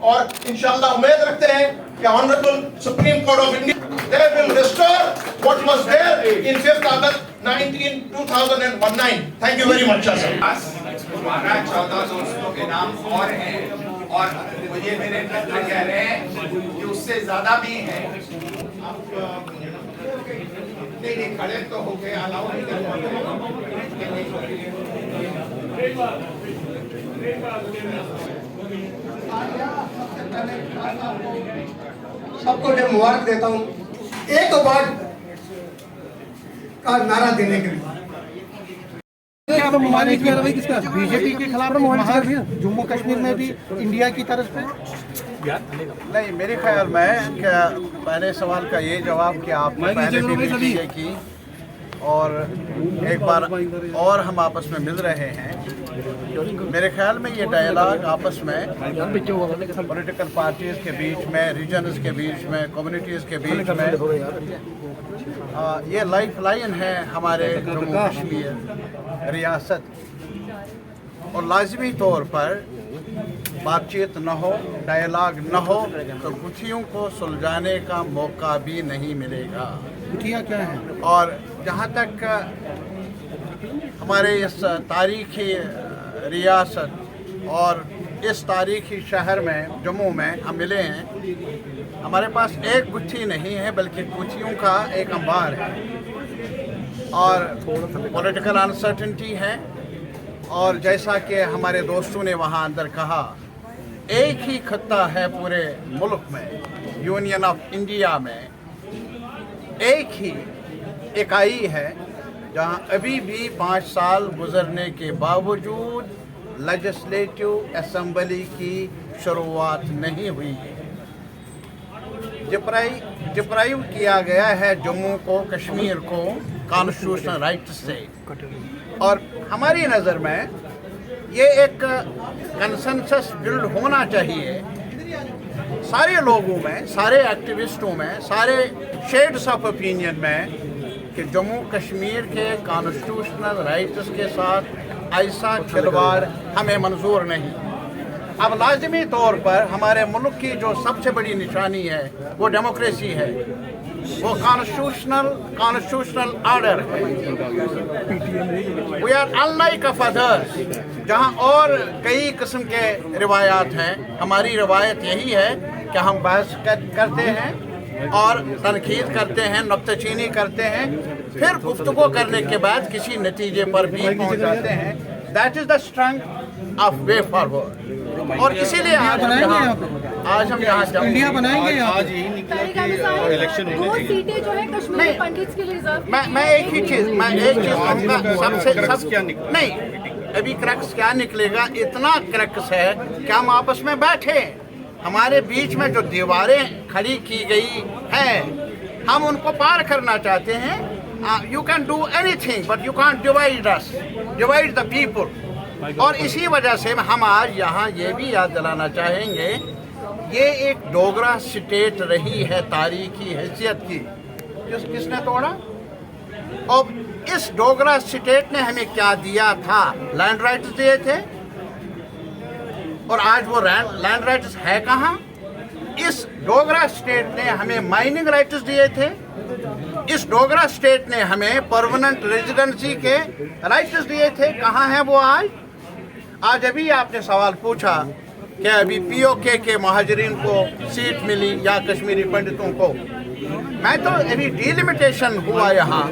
اور انشاءاللہ امید رکھتے ہیں کہ honourable supreme court of India they will restore what was there in 5th August 2019. Thank you very much, sir. ہمارا 14 دوستوں کے نام اور ہیں اور مجھے میرے ڈاکٹر کہہ رہے ہیں کہ اس سے زیادہ بھی ہیں. نہیں کھڑے تو ہو گئے الاؤ نہیں کرتے. سب کو میں مبارک دیتا ہوں ایک بات کا نعرہ دینے کے لیے. بی جے پی کے خلاف جموں کشمیر میں بھی انڈیا کی طرف سے نہیں. میرے خیال میں کہ پہلے سوال کا یہ جواب کہ آپ نے پہلے بھی بی کی اور ایک بار اور ہم آپس میں مل رہے ہیں. میرے خیال میں یہ ڈائلاگ آپس میں پولیٹیکل پارٹیز کے بیچ میں, ریجنز کے بیچ میں, کمیونٹیز کے بیچ میں یہ لائف لائن ہے ہمارے جموں کشمیر ریاست. اور لازمی طور پر بات چیت نہ ہو, ڈائلاگ نہ ہو تو گتھیوں کو سلجھانے کا موقع بھی نہیں ملے گا. گتھیاں کیا ہیں؟ اور جہاں تک ہمارے اس تاریخی ریاست اور اس تاریخی شہر میں جموں میں ہم ملے ہیں, ہمارے پاس ایک گتھی نہیں ہے بلکہ گتھیوں کا ایک انبار ہے. اور پولیٹیکل انسرٹنٹی ہے اور جیسا کہ ہمارے دوستوں نے وہاں اندر کہا ایک ہی خطہ ہے پورے ملک میں, یونین آف انڈیا میں ایک ہی اکائی ہے جہاں ابھی بھی 5 سال گزرنے کے باوجود لیجسلیٹو اسمبلی کی شروعات نہیں ہوئی ہے. ڈپرائیو کیا گیا ہے جموں کو, کشمیر کو کانسٹیٹیوشنل رائٹ سے. اور ہماری نظر میں یہ ایک کنسنسس بلڈ ہونا چاہیے سارے لوگوں میں, سارے ایکٹیوسٹوں میں, سارے شیڈز آف اوپینین میں کہ جموں کشمیر کے کانسٹیٹیوشنل رائٹس کے ساتھ ایسا کھلواڑ ہمیں منظور نہیں. اب لازمی طور پر ہمارے ملک کی جو سب سے بڑی نشانی ہے وہ ڈیموکریسی ہے, وہ کانسٹیٹیوشنل آرڈر ہے. وی آر انلائک آف ادرس جہاں اور کئی قسم کے روایات ہیں. ہماری روایت یہی ہے کہ ہم بحث کرتے ہیں اور تنقید کرتے ہیں, نکتہ چینی کرتے ہیں, پھر گفتگو کرنے کے بعد کسی نتیجے پر بھی پہنچ جاتے ہیں. That is the strength of way forward. اور اسی لیے آج ہم یہاں انڈیا بنائیں گے. میں ایک ہی چیز نہیں, ابھی کرکس کیا نکلے گا, اتنا کرکس ہے کہ ہم آپس میں بیٹھے, ہمارے بیچ میں جو دیواریں کھڑی کی گئی ہیں ہم ان کو پار کرنا چاہتے ہیں. You can do any thing but you can't divide the people. اور اسی وجہ سے ہم آج یہاں یہ بھی یاد دلانا چاہیں گے یہ ایک ڈوگرا سٹیٹ رہی ہے تاریخی حیثیت کی. کس نے توڑا؟ اور اس ڈوگرا سٹیٹ نے ہمیں کیا دیا تھا؟ لینڈ رائٹس دیے تھے. اور آج وہ لینڈ رائٹس ہے کہاں؟ اس ڈوگرا سٹیٹ نے ہمیں مائننگ رائٹس دیے تھے. اس ڈوگرا سٹیٹ نے ہمیں پرماننٹ ریزیڈنسی کے رائٹس دیے تھے. کہاں ہیں وہ آج؟ آج ابھی آپ نے سوال پوچھا کہ ابھی پی او کے مہاجرین کو سیٹ ملی یا کشمیری پنڈتوں کو. میں تو ابھی ڈیلیمیٹیشن ہوا یہاں,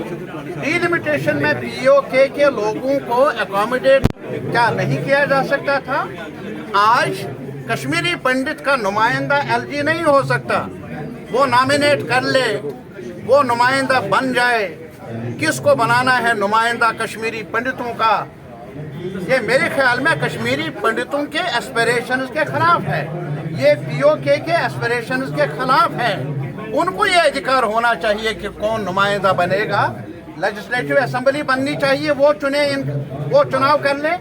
ڈیلیمیٹیشن میں پی او کے لوگوں کو اکوموڈیٹ کیا نہیں کیا جا سکتا تھا؟ آج کشمیری پنڈت کا نمائندہ ایل جی نہیں ہو سکتا. وہ نامینیٹ کر لے, وہ نمائندہ بن جائے. کس کو بنانا ہے نمائندہ کشمیری پنڈتوں کا؟ یہ میرے خیال میں کشمیری پنڈتوں کے ایسپریشنز کے خلاف ہے, یہ پی او کے ایسپریشنز کے خلاف ہے. ان کو یہ ادھیکار ہونا چاہیے کہ کون نمائندہ بنے گا. لیجسلیٹو اسمبلی بننی چاہیے, وہ چناؤ کر لے.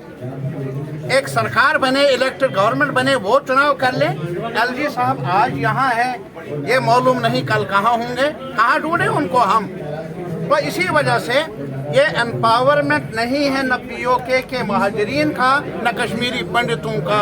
ایک سرکار بنے, الیکٹڈ گورنمنٹ بنے, وہ چناؤ کر لے. ایل جی صاحب آج یہاں ہیں, یہ معلوم نہیں کل کہاں ہوں گے, کہاں ڈھونڈیں ان کو ہم. تو اسی وجہ سے یہ امپاورمنٹ نہیں ہے نہ پی او کے مہاجرین کا, نہ کشمیری پنڈتوں کا.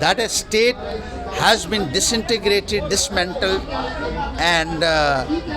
that a state has been disintegrated, dismantled and